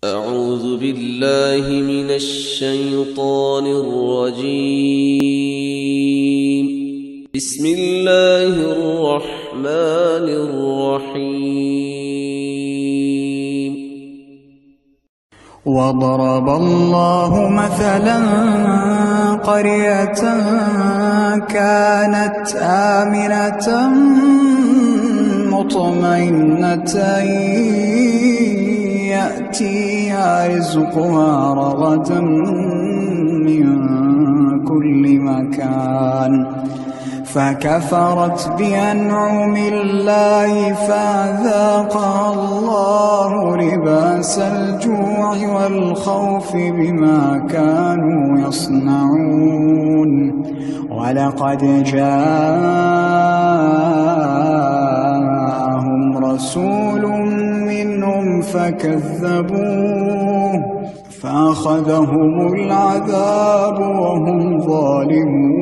أعوذ بالله من الشيطان الرجيم. بسم الله الرحمن الرحيم. وضرب الله مثلا قرية كانت آمنة مطمئنة يأتيها رزقها رغدا من كل مكان فكفرت بأنعم الله فأذاقها الله لباس الجوع والخوف بما كانوا يصنعون ولقد جاءهم رسول منهم فكذبوه فأخذهم العذاب وهم ظالمون.